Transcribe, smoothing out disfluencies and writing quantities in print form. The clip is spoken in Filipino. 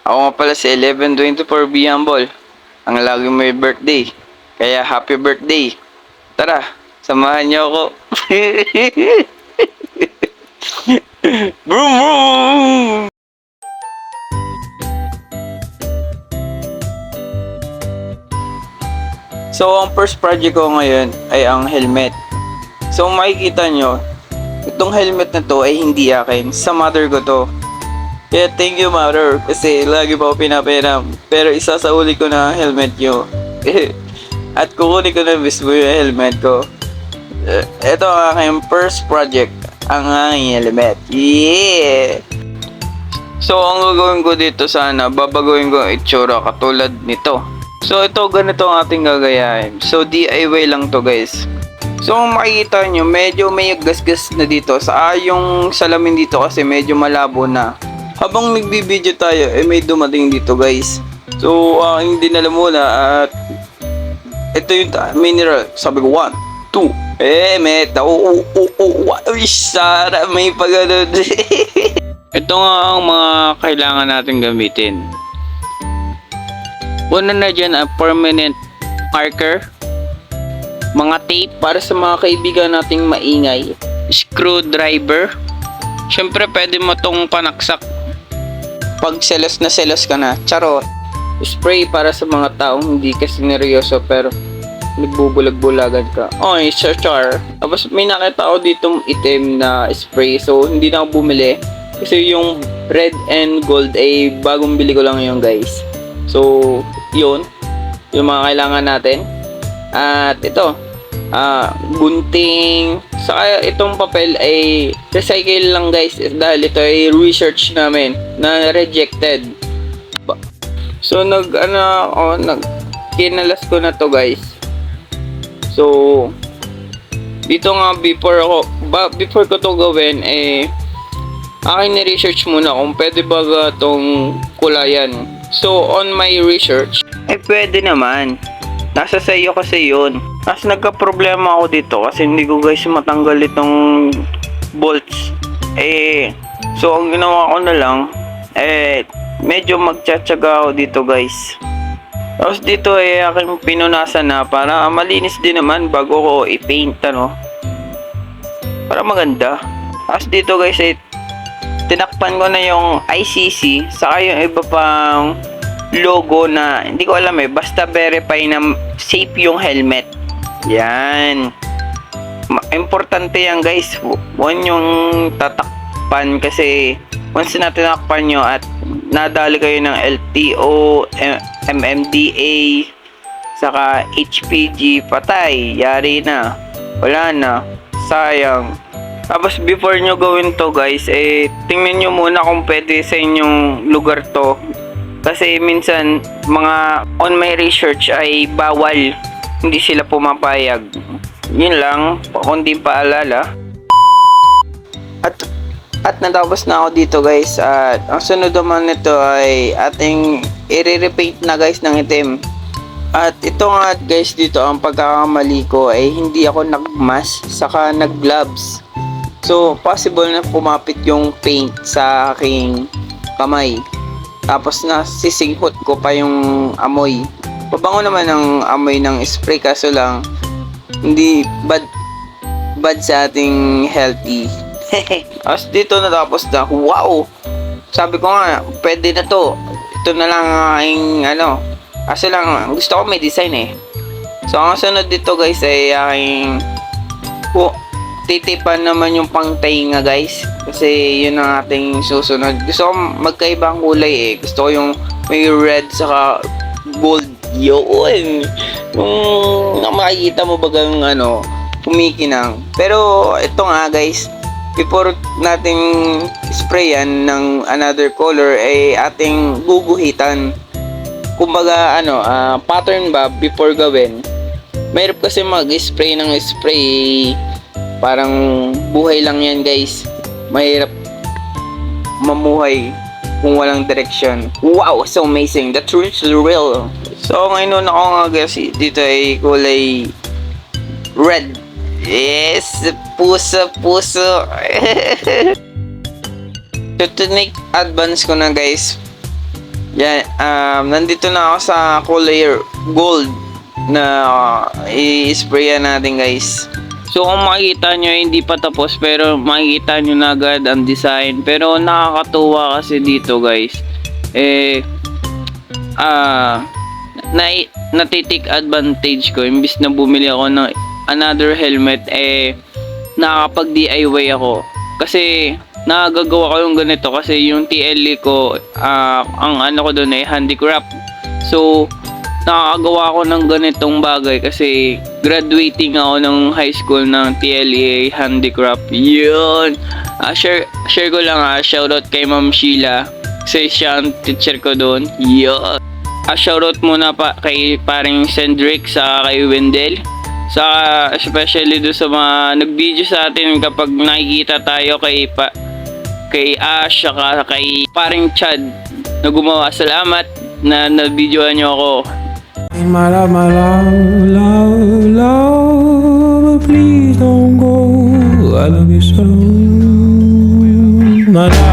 Ako nga pala si 1124 B Humble, ang laging may birthday. Kaya happy birthday. Tara, samahan niyo ako. Vroom, vroom! So, ang first project ko ngayon ay ang helmet. So, makikita nyo, itong helmet na to ay hindi akin. Sa mother ko to. Kaya thank you, mother, kasi lagi pa ako pinaperam. Pero isasauli ko na ang helmet nyo. At kukunin ko na mismo yung helmet ko. Ito ang aking first project, ang aking helmet. Yeah! So, ang gagawin ko dito sana, babaguhin ko ang itsura katulad nito. So, ito ganito ang ating gagayahin. So, DIY lang to, guys. So, kung makikita nyo, medyo may gasgas na dito. Yung salamin dito kasi medyo malabo na. Habang nagbibideo tayo, may dumating dito, guys. So, aking dinala muna at ito yung mineral. Sabi ko, 1, 2. Meta. Sara, may pagano. Ito nga ang mga kailangan natin gamitin. Una na dyan ang permanent marker, mga tape para sa mga kaibigan nating maingay, screwdriver, syempre pwede mo tong panaksak pag selos na selos ka na, charot, spray para sa mga taong hindi kasi neryoso pero nagbubulag-bulagan ka, oy, char. Tapos may nakita ako ditong itim na spray, so hindi na ako bumili kasi yung red and gold ay bagong bili ko lang yun, guys. So, yun yung mga kailangan natin. At ito, gunting. Saka itong papel ay recycle lang, guys, dahil ito ay research namin na rejected. So, kinalas ko na to, guys. So, dito nga before ko to gawin, akin ni-research muna kung pwede ba itong kulayan. So, on my research, pwede naman. Nasa sa iyo kasi yun. Tapos nagka-problema ako dito kasi hindi ko, guys, matanggal itong bolts. So, ang ginawa ko na lang, medyo magtsatsaga ako dito, guys. Tapos dito aking pinunasan na para malinis din naman bago ko i-paint, ano. Para maganda. Tapos dito, guys, tinakpan ko na yung ICC saka yung iba pang logo na hindi ko alam, basta verify na safe yung helmet. Yan, importante yan, guys. Huwag yung tatakpan kasi once na tinakpan nyo at nadali kayo ng LTO, MMDA saka HPG, patay, yari na, wala na, sayang. Tapos before nyo gawin to, guys, tingnan nyo muna kung pwede sa inyong lugar to. Kasi minsan, mga on my research ay bawal. Hindi sila pumapayag. Yun lang, kundi paalala. At natapos na ako dito, guys. At ang sunod naman nito ay ating i-repaint na, guys, ng itim. At ito nga, guys, dito ang pagkakamali ko ay hindi ako nag-mask saka nag-gloves. So, possible na pumapit yung paint sa aking kamay. Tapos na sisinghot ko pa yung amoy. Pabango naman ang amoy ng spray, kaso lang hindi bad sa ating healthy. Tapos dito natapos na. Wow! Sabi ko nga, pwede na to. Ito na lang ang aking kaso lang gusto ko may design. So, ang sunod dito, guys, ay aking titipan naman yung pangtainga, guys, kasi yun ang ating susunod. Gusto ko magkaibang kulay. Gusto ko yung may red saka gold. Yun yung makikita mo bagang kumikinang. Pero ito nga, guys, before nating sprayan ng another color ay ating guguhitan. Kumbaga pattern ba before gawin. Mahirap kasi mag-spray ng spray, parang buhay lang yan, guys. Mahirap mamuhay kung walang direction. Wow, so amazing. The truth is real. So ngayon ako nga, guys, dito ay kulay red. Yes, puso. So to make advance ko na, guys, Yan, nandito na ako sa kulay gold na i-sprayan natin guys. So kung makikita nyo, hindi pa tapos pero makikita nyo na agad ang design. Pero nakakatuwa kasi dito guys. Natitik advantage ko. Imbis na bumili ako ng another helmet, nakakapag DIY ako. Kasi nagagawa ko yung ganito kasi yung TLE ko, ang ano ko doon ay handicraft. So nakakagawa ako ng ganitong bagay kasi graduating ako ng high school ng TLE handicraft. Yun. Share ko lang shoutout kay Ma'am Sheila kasi siya ang teacher ko doon. Yun. Shoutout muna pa kay paring Cendric sa kay Wendell. Sa especially do sa mga nag-video sa atin kapag nakikita tayo kay Ash saka kay paring Chad na gumawa. Salamat na na-videoan niyo ako. My love, my love, love, love, please don't go. I love you so. My love.